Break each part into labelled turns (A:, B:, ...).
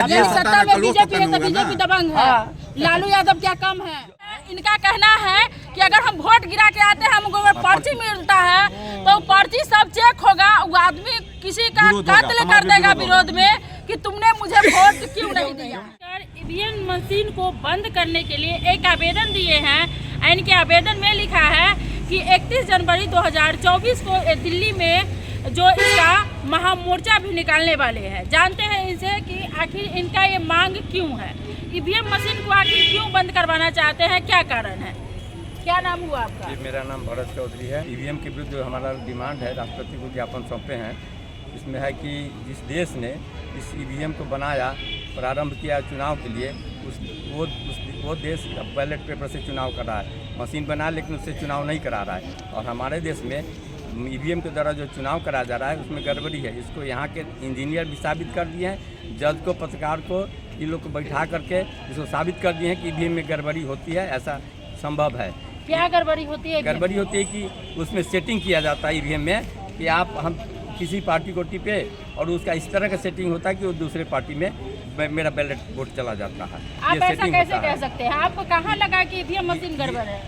A: सत्ता में बीजेपी है तो बीजेपी दबंग है, लालू यादव क्या कम है। इनका कहना है कि अगर हम वोट गिरा के आते हैं हमको अगर पर्ची मिलता है तो पर्ची सब चेक होगा, वो आदमी किसी का कत्ल कर देगा विरोध में कि तुमने मुझे वोट क्यों नहीं दिया। ईवीएम मशीन को बंद करने के लिए एक आवेदन दिए हैं। इनके आवेदन में लिखा है कि 31 जनवरी 2024 को दिल्ली में जो इसका महामोर्चा भी निकालने वाले हैं। जानते हैं इनसे कि आखिर इनका ये मांग क्यों है, ईवीएम मशीन को आखिर क्यों बंद करवाना चाहते हैं, क्या कारण है। क्या नाम हुआ आपका?
B: मेरा नाम भरत चौधरी है। ईवीएम के विरुद्ध जो हमारा डिमांड है, राष्ट्रपति को ज्ञापन सौंपे हैं। इसमें है कि जिस देश ने इस ईवीएम को बनाया, प्रारंभ किया चुनाव के लिए, वो देश बैलेट पेपर से चुनाव कर रहा है। मशीन बना लेकिन उससे चुनाव नहीं करा रहा है। और हमारे देश में ईवीएम के द्वारा जो चुनाव कराया जा रहा है उसमें गड़बड़ी है। इसको यहाँ के इंजीनियर भी साबित कर दिए हैं, जज को, पत्रकार को, इन लोग को बैठा करके इसको साबित कर दिए हैं कि ईवीएम में गड़बड़ी होती है, ऐसा संभव है।
A: क्या गड़बड़ी होती है?
B: गड़बड़ी होती है कि उसमें सेटिंग किया जाता है ईवीएम में कि हम किसी पार्टी को टिपे और उसका इस तरह का सेटिंग होता है कि वो दूसरे पार्टी में मेरा बैलेट वोट चला जाता है।
A: आप ऐसा कैसे कह सकते हैं? आपको कहाँ लगा कि ईवीएम मशीन गड़बड़ है?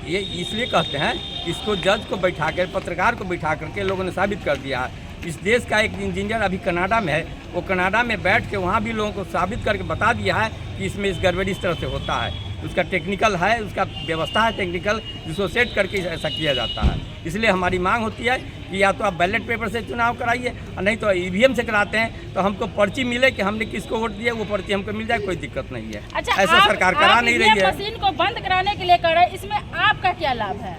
B: ये इसलिए कहते हैं, इसको जज को बैठा कर, पत्रकार को बैठा करके लोगों ने साबित कर दिया है। इस देश का एक इंजीनियर अभी कनाडा में है, वो कनाडा में बैठ के वहाँ भी लोगों को साबित करके बता दिया है कि इसमें इस गड़बड़ी इस तरह से होता है। उसका टेक्निकल है, उसका व्यवस्था है टेक्निकल, जिसको सेट करके ऐसा किया जाता है। इसलिए हमारी मांग होती है कि या तो आप बैलेट पेपर से चुनाव कराइए और नहीं तो ईवीएम से कराते हैं तो हमको पर्ची मिले कि हमने किसको वोट दिया, वो पर्ची हमको मिल जाए, कोई दिक्कत नहीं है।
A: अच्छा,
B: ऐसा सरकार करा नहीं रही है।
A: मशीन को बंद कराने के लिए कर रहे हैं, इसमें आपका क्या लाभ है?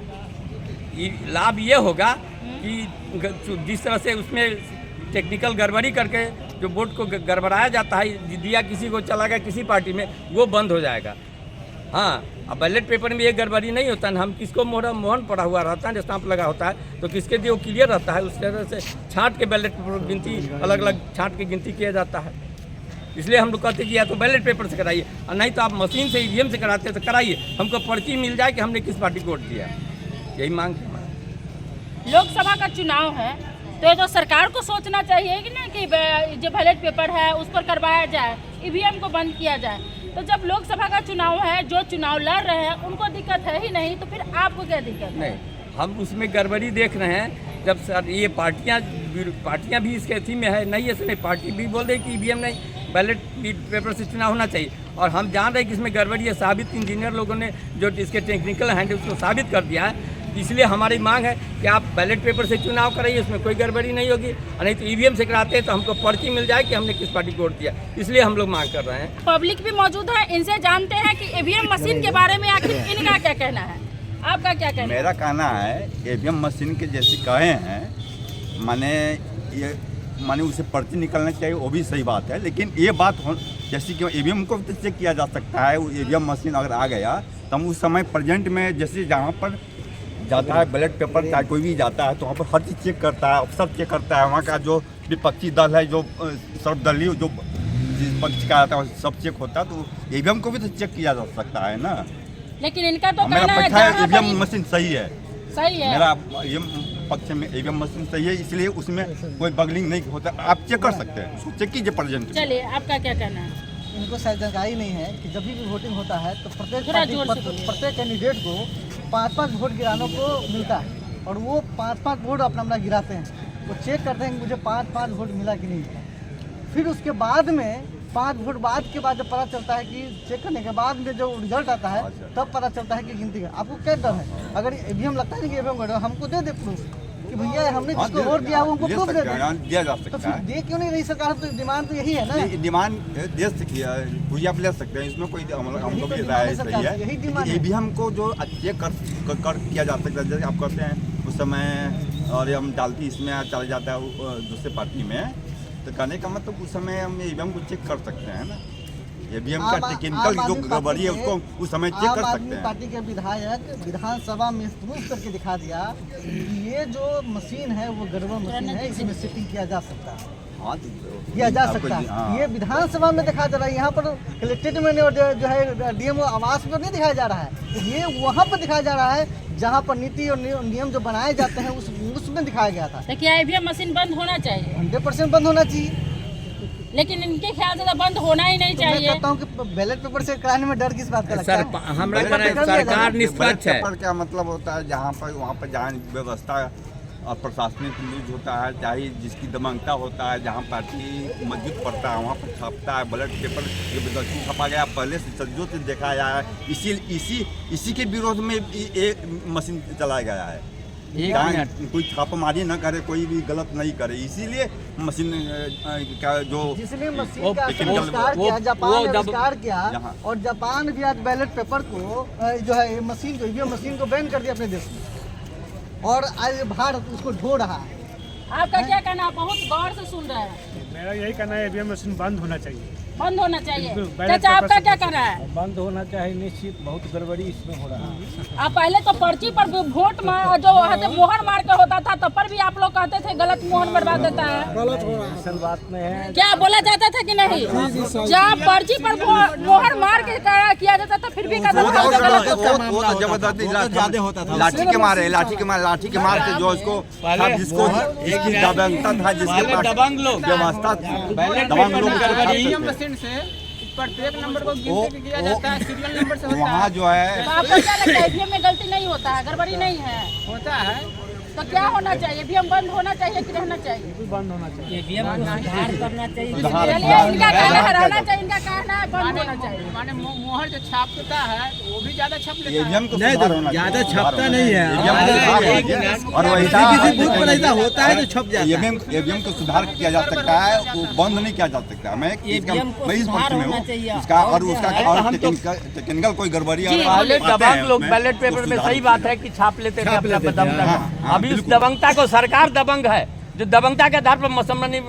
B: लाभ ये होगा कि जिस तरह से उसमें टेक्निकल गड़बड़ी करके जो वोट को गड़बड़ाया जाता है, दिया किसी को चला गया किसी पार्टी में, वो बंद हो जाएगा। हाँ, अब बैलेट पेपर में ये गड़बड़ी नहीं होता है। हम किसको मोहन पड़ा हुआ रहता है, स्टाम्प लगा होता है, तो किसके लिए वो क्लियर रहता है, उस तरह से छांट के बैलेट पेपर गिनती, अलग अलग छांट के गिनती किया जाता है। इसलिए हम लोग कहते हैं कि या तो बैलेट पेपर से कराइए और नहीं तो आप मशीन से ईवीएम से कराते हैं तो कराइए, हमको पर्ची मिल जाए कि हमने किस पार्टी को वोट दिया। यही मांग है।
A: लोकसभा का चुनाव है तो ये तो सरकार को सोचना चाहिए कि ना कि जो बैलेट पेपर है उस पर करवाया जाए, ईवीएम को बंद किया जाए। तो जब लोकसभा का चुनाव है, जो चुनाव लड़ रहे हैं उनको दिक्कत है ही नहीं, तो फिर आपको क्या दिक्कत है?
B: नहीं, हम उसमें गड़बड़ी देख रहे हैं। जब सर ये पार्टियां भी इसके अथी में है, नहीं ऐसे नहीं, पार्टी भी बोल रही कि ईवीएम नहीं, बैलेट पेपर से चुनाव होना चाहिए। और हम जान रहे हैं कि इसमें गड़बड़ी है, साबित इंजीनियर लोगों ने जो इसके टेक्निकल हैंड उसको साबित कर दिया है। इसलिए हमारी मांग है कि आप बैलेट पेपर से चुनाव कराइए, उसमें कोई गड़बड़ी नहीं होगी। और नहीं तो ईवीएम से कराते हैं तो हमको पर्ची मिल जाए कि हमने किस पार्टी को वोट दिया। इसलिए हम लोग मांग कर रहे हैं।
A: पब्लिक भी मौजूद है, इनसे जानते हैं कि ईवीएम मशीन के बारे में आखिर इनका क्या कहना है। आपका क्या कहना है?
C: मेरा कहना है ईवीएम मशीन के जैसे कहे हैं, माने उसे पर्ची निकलना चाहिए, वो भी सही बात है। लेकिन ये बात जैसे कि ईवीएम को तो चेक किया जा सकता है। ईवीएम मशीन अगर आ गया तो हम उस समय प्रेजेंट में जैसे जहाँ पर जाता है बैलेट पेपर, चाहे कोई भी जाता है तो वहाँ पर हर चीज़ चेक करता है, अफसर चेक करता है, वहाँ का जो विपक्षी दल है, जो सर्वदलीय जो जिस पक्ष का आता है सब चेक होता है। तो ईवीएम को भी तो चेक किया जा सकता है ना।
A: लेकिन इनका तो
C: मेरा
A: कहना
C: पक्ष है
A: है
C: ईवीएम मशीन सही है।
A: सही है,
C: मेरा पक्ष में ईवीएम मशीन सही है, इसलिए उसमें कोई बगलिंग नहीं होता। आप चेक कर सकते हैं, उसको चेक कीजिए प्रेजेंट।
A: चलिए, आपका क्या कहना है?
D: इनको शायद जानकारी नहीं है कि जब भी वोटिंग होता है तो प्रत्येक कैंडिडेट को 5-5 वोट गिराने को मिलता है और वो 5-5 वोट अपना गिराते हैं। वो चेक करते हैं कि मुझे 5-5 वोट मिला कि नहीं। फिर उसके बाद में 5 वोट बाद के बाद जब पता चलता है कि चेक करने के बाद में जो रिजल्ट आता है तब पता चलता है कि गिनती का। आपको क्या डर है? अगर ईवीएम लगता है कि ईवीएम हमको दे दे प्रूफ कि भैया हमने जिसको वोट दिया वो उनको प्रूफ दे
C: दिया जा सकता है।
D: तो फिर दे क्यों नहीं रही सरकार? तो डिमांड तो यही है ना।
C: डिमांड दे सकती है, भैया आप ले सकते हैं, इसमें कोई हम लोग भी राय सही है। ईवीएम को जो चेक कर किया जा सकता है, जैसे आप कहते हैं उस समय और हम डालती इसमें चला जाता है दूसरे पार्टी में, तो कहने का मतलब उस समय हम ईवीएम को चेक कर सकते हैं ना। ईवीएम का टेक्निकल जो गड़बड़ी है उसको उस समय चेक कर सकते हैं।
D: पार्टी के विधायक विधानसभा में प्रूफ करके दिखा दिया कि ये जो मशीन है वो गड़बड़ मशीन है, इसमें सेटिंग किया जा सकता है।
C: हाँ,
D: किया जा सकता है। ये विधानसभा में दिखाया जा रहा है, यहाँ पर कलेक्ट्रेट में जो है डीएमओ आवास पर नहीं दिखाया जा रहा है। ये वहाँ पर दिखाया जा रहा है जहाँ पर नीति और नियम जो बनाए जाते हैं उसमें दिखाया गया था।
A: तो क्या ईवीएम मशीन बंद होना चाहिए?
D: 100% बंद होना चाहिए।
A: लेकिन इनके ख्याल से तो बंद होना ही नहीं
D: तो मैं
A: चाहिए।
D: कहता हूँ कि बैलेट पेपर से कराने में डर किस बात का लगता है?
B: हमारा
D: बैलेट पेपर कर
B: सरकार
D: दिया
B: निष्पक्ष है।
C: पेपर क्या मतलब होता है, जहाँ पर वहाँ पर जहाँ व्यवस्था और प्रशासनिक न्यूज होता है, चाहे जिसकी दमंगता होता है, जहाँ पार्टी मस्जिद पड़ता है वहाँ पर छपता है बैलेट पेपर। ये विदेशी छपा गया, पहले से सदियों से देखा गया है। इसी के विरोध में एक मशीन चलाया गया है, कोई छापामारी न करे, कोई भी गलत नहीं करे, इसीलिए मशीन का जो
D: जिसने मशीन
C: वो
D: का
C: टेक्निकल-
D: आविष्कार
B: वो-
D: किया, जापान
B: वो
D: ने
B: जब-
D: आविष्कार किया,
C: यहाँ।
D: और जापान भी आज बैलेट पेपर को जो है ये मशीन को ईवीएम मशीन को बैन कर दिया अपने देश में, और आज भारत उसको ढो रहा है।
A: आपका क्या कहना है? बहुत गौर से सुन रहे हैं।
E: मेरा यही कहना है ईवीएम मशीन बंद होना चाहिए।
A: बंद होना चाहिए।
E: बिल्कुल, बैलेट
A: चाचा
E: पेपर
A: आपका
E: से
A: क्या कहना है?
E: बंद होना चाहिए निश्चित, बहुत गड़बड़ी इसमें हो रहा है।
A: आप पहले तो पर्ची पर भी वोट जो मोहर मार के होता था, तब पर भी आप लोग कहते थे गलत मोहर मरवा देता है।
E: असल बात में है
A: क्या बोला जाता था कि नहीं? जब पर्ची पर मोहर मार के किया जाता था, फिर भी कहता था कि गलत।
C: जबरदस्ती ज्यादा होता था, लाठी के मारे से जो इसको जिसको जिसकी दबंगता था, जिसके
B: दबंग लोग
C: व्यवस्था दबंग लोग
F: ईवीएम मशीन से प्रत्येक नंबर को गिनती किया जाता है, सीरियल नंबर से होता
C: वहाँ
F: है।
C: जो है
A: तो आपको क्या लगता है ईवीएम में गलती नहीं होता है, गड़बड़ी नहीं है?
F: होता है
A: तो क्या होना चाहिए? ईवीएम बंद होना चाहिए कि रहना चाहिए?
E: बंद होना चाहिए।
A: चलिए, इनका कहना है रहना चाहिए, इनका कहना है बंद होना चाहिए।
F: माने मोहर जो छापता है वो भी ज्यादा छप लेता है।
C: ईवीएम को सुधार होना चाहिए।
G: ज्यादा छपता नहीं है।
C: ईवीएम को सुधार होना चाहिए। और वैसा
G: किसी बूथ पर ऐसा होता है तो छप जाता है।
C: ईवीएम को सुधार किया जा सकता है, वो बंद नहीं किया जा सकता। मैं इस पक्ष में हूँ इसका, और उसका और टेक्निकल कोई गड़बड़ी
B: पहले दबंग लोग बैलेट पेपर में सही बात है कि छाप लेते थे अपना दबंगता। अभी उस दबंगता को सरकार दबंग है, जो दबंगता के आधार पर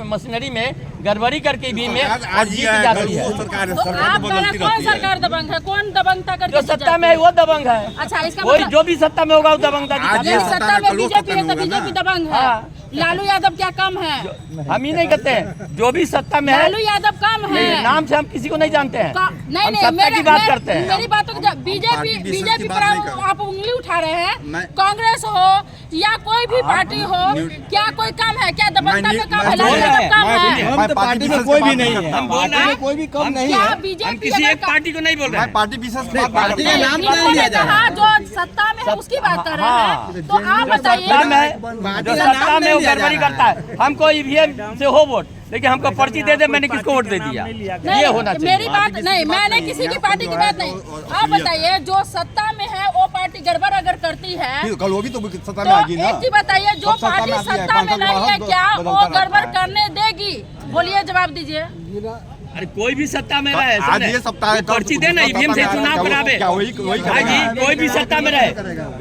B: मशीनरी में गड़बड़ी करके भी में और जीत जाती है।
C: सरकार
A: तो आप कहना कौन सरकार दबंग है? कौन दबंगता करके
B: जो सत्ता में है वो दबंग है।
A: अच्छा, इसका
B: कोई
A: मतलब
B: जो भी सत्ता में होगा वो दबंगता दिखाता
A: जिस
B: है।
A: सत्ता में बीजेपी है तो बीजेपी दबंग है। लालू यादव क्या कम है?
B: हम ही नहीं कहते हैं, जो भी सत्ता में है।
A: लालू यादव कम है।
B: नहीं, नाम से हम किसी को नहीं जानते हैं,
A: नहीं
B: हम
A: नहीं,
B: सत्ता की बात करते हैं।
A: मेरी बात तो बीजेपी पर आप उंगली उठा रहे हैं। कांग्रेस हो या कोई भी पार्टी हो, क्या कोई कम है? क्या दबंगता में कम है? लालू यादव कम है?
G: हम तो पार्टी में कोई भी नहीं है।
B: हम बोल रहे हैं
G: कोई भी कम नहीं
A: क्या
G: है।
B: हम
A: बीजेपी
B: किसी एक पार्टी को नहीं बोल रहे हैं।
C: पार्टी विशेष
G: पार्टी का नाम तो नहीं लिया जा रहा है।
A: जो सत्ता में है उसकी बात कर रहे हैं, तो आप बताइए।
B: सत्ता में जो सत्ता में वो गड़बड़ी करता है, हमको ईवीएम से हो वोट, लेकिन हमको पर्ची दे दे, मैंने किसको वोट दे दिया, ये होना चाहिए।
A: मेरी बात नहीं, मैंने किसी की पार्टी की बात नहीं। आप बताइए, जो सत्ता में है वो पार्टी गड़बड़ अगर करती है
C: कल वो भी तो सत्ता में
A: तो
C: आएगी ना।
A: एक चीज बताइए, जो
C: सब सत्ता में
A: पार्टी
C: आती है,
A: सत्ता में
C: 5 साल
A: नहीं है
C: बाद
A: क्या
C: बदलता
A: वो
C: रहता
A: गड़बड़
C: है।
A: करने देगी? बोलिए, जवाब दीजिए।
B: अरे कोई भी सत्ता में रहे,
C: आज ये सप्ताह है,
B: पर्ची दे ना, ईवीएम से चुनाव करावे।
C: क्या वही
B: भाई जी,
C: करेगा?
B: कोई भी सत्ता में रहे,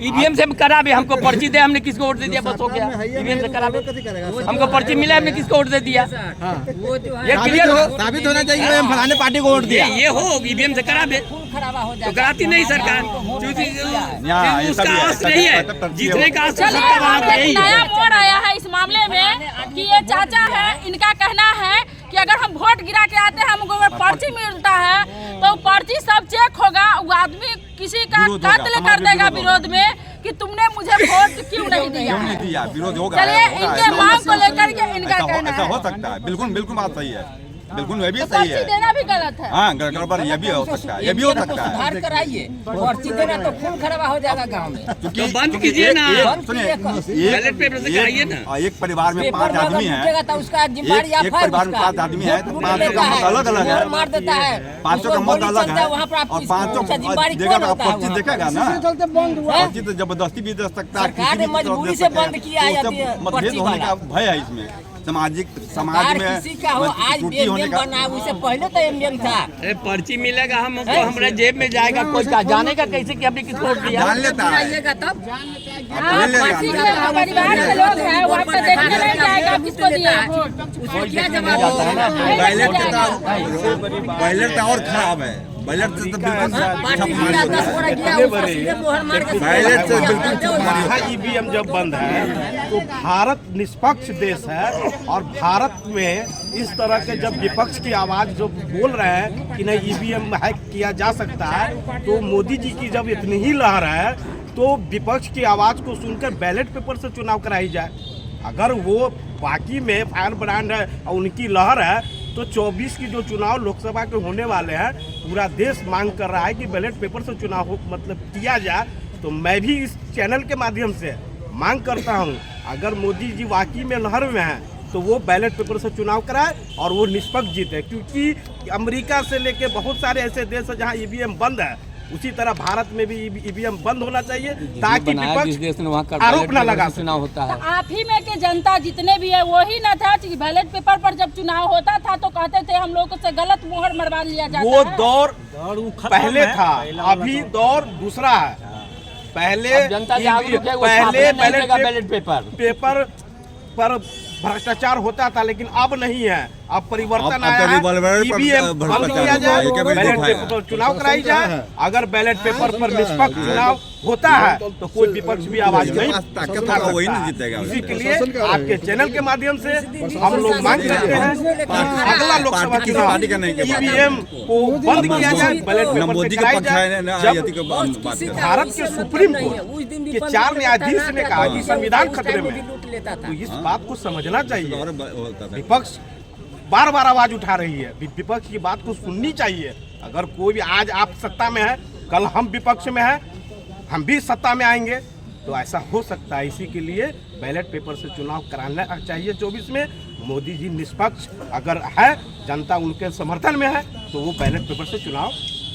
B: ईवीएम से करावे। हमको पर्ची दे, हमने किसको वोट दे दिया, बस हो गया। ईवीएम से करावे, हमको पर्ची मिला, हमने किसको वोट दे दिया, ये क्लियर हो।
G: साबित होना चाहिए कि हम फलाने पार्टी को वोट दिया।
B: ये हो ईवीएम से करावे, तो कराती नहीं सरकार, क्योंकि उसका आस नहीं है, जीतने का आस
A: चलिए,
B: सत्ता वाला
A: अब
B: यही
A: एक
B: है।
A: नया मोड़ आया है इस मामले में कि ये चाचा है, इनका कहना है कि अगर हम वोट गिरा के आते हैं, हमको वो पर्ची मिलता है, तो पर्ची सब चेक होगा, वो आदमी किसी का
C: विरोध होगा,
A: कत्ल कर
C: हमारा
A: देगा
C: विरोध
A: विरोध में कि तुमने मुझे वोट क्यों नहीं दिया।
C: क्यों नहीं दिया, विरोध होगा।
A: चलिए,
C: होगा,
A: इनके
C: ऐसा हो
A: मांग
C: सकता
A: को
C: है।
A: लेकर के इनका कहना
C: ऐसा
A: है।
C: हो सकता है, बिल्कुल बिल्कुल बात सही है, बिल्कुल ये भी
A: तो
C: सही
A: पर्ची
C: है।
A: देना भी गलत है।
C: हाँ, गड़बड़ ये भी हो सकता है, ये भी हो सकता है।
F: सुधार कराइए, पर्ची देना तो खून खराबा हो जाएगा गाँव में।
C: क्योंकि
B: तो बंद
C: क्योंकि
B: कीजिए ना।
C: सुनिए,
B: बैलेट पेपर से कराइए ना।
C: एक परिवार में 5 आदमी हैं,
F: तो उसका जिम्मेदारी
C: एक परिवार में 5 आदमी है, तो 500 का मत अलग अलग है,
F: मार देता है,
C: 500 का मत अलग है,
F: वहाँ पर आप
C: और 500
F: जिम्मेदारी
C: देगा
F: कौन
C: तो
F: होता है
C: पर्ची
F: वहाँ?
C: देखेगा ना।
D: चलते बंद हुआ।
C: पर्ची तो जबरदस्ती भी दे सकता है,
F: सरकार
C: किसी
F: ने
C: भी तरह
F: मजबूरी
C: दे
F: से
C: सकता है।
F: बंद किया
C: तो
F: जाती है
C: उससे मतभेद
F: पर्ची
C: होने का
F: वाला।
C: भय है इसमें, समाज
F: सरकार
C: में
F: किसी का हो, आज
C: त्रुटि होने
F: एमएम
C: का।
F: बना है, उससे पहले तो एमएम था।
B: अरे पर्ची मिलेगा, हमको हमारे जेब में जाएगा, कोई जानेगा कैसे कि हमने किसको वोट दिया।
C: जान लेता है,
F: आइएगा तब
A: आप पर्ची के परिवार के लोग हैं, वहाँ पर देखने नहीं जाएगा किसको दिया है वोट।
F: उसको क्या जवाब होगा?
C: बैलेट तो और खराब है, बैलेट से तो बिल्कुल
F: पार्टी जिला 10 बोरा गया, उसका सीधे मोहर मार के
C: बैलेट से बिल्कुल छप मारी
E: यहाँ ईवीएम जब बंद है तो भारत निष्पक्ष देश है, और भारत में इस तरह के जब विपक्ष की आवाज़ जो बोल रहे हैं कि नहीं ईवीएम हैक किया जा सकता है, तो मोदी जी की जब इतनी ही लहर है तो विपक्ष की आवाज़ को सुनकर बैलेट पेपर से चुनाव कराई जाए। अगर वो बाकी में फायर ब्रांड है और उनकी लहर है, तो 24 की जो चुनाव लोकसभा के होने वाले हैं, पूरा देश मांग कर रहा है कि बैलेट पेपर से चुनाव मतलब किया जाए। तो मैं भी इस चैनल के माध्यम से मांग करता हूं, अगर मोदी जी वाकई में लहर में हैं तो वो बैलेट पेपर से चुनाव कराए और वो निष्पक्ष जीते, क्योंकि अमेरिका से लेके बहुत सारे ऐसे देश हैं जहां ईवीएम बंद है, उसी तरह भारत में भी ईवीएम बंद होना चाहिए ताकि विपक्ष आरोप न लगा
B: चुनाव होता है।
A: आप ही में के जनता जितने भी है वही ना था कि बैलेट पेपर पर जब चुनाव होता था तो कहते थे हम लोगों से गलत मुहर मरवा लिया जाता
E: वो
A: है।
E: दौर पहले था, अभी दौर दूसरा है। पहले बैलेट पेपर पर भ्रष्टाचार होता था, लेकिन अब नहीं है। अब परिवर्तन आया है। ईवीएम बंद किया जाए, बैलेट पेपर पर चुनाव कराई जाए। अगर बैलेट पेपर पर निष्पक्ष चुनाव होता है तो कोई विपक्ष भी आवाज नहीं उठा सकता। इसी के लिए आपके चैनल के माध्यम से हम लोग मांग करते हैं कि अगला लोकसभा चुनाव ईवीएम को बंद किया जाए, बैलेट पेपर से कराई जाए। जब भारत के सुप्रीम कोर्ट के 4 न्यायाधीश ने कहा कि संविधान खतरे में, तो इस बात को समझना चाहिए। विपक्ष बार बार आवाज उठा रही है, विपक्ष की बात को सुननी चाहिए। अगर कोई भी आज आप सत्ता में है, कल हम विपक्ष में है, हम भी सत्ता में आएंगे, तो ऐसा हो सकता है। इसी के लिए बैलेट पेपर से चुनाव कराना चाहिए 24 में। मोदी जी निष्पक्ष अगर है, जनता उनके समर्थन में है, तो वो बैलेट पेपर से चुनाव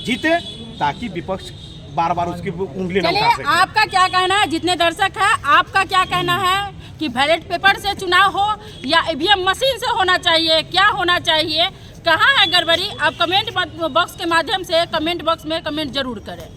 E: जीते ताकि विपक्ष बार बार उसकी उंगली न उठा सके।
A: आपका क्या कहना है, जितने दर्शक हैं आपका क्या कहना है कि बैलेट पेपर से चुनाव हो या ईवीएम मशीन से होना चाहिए, क्या होना चाहिए, कहाँ है गड़बड़ी? आप कमेंट बॉक्स के माध्यम से कमेंट बॉक्स में कमेंट जरूर करें।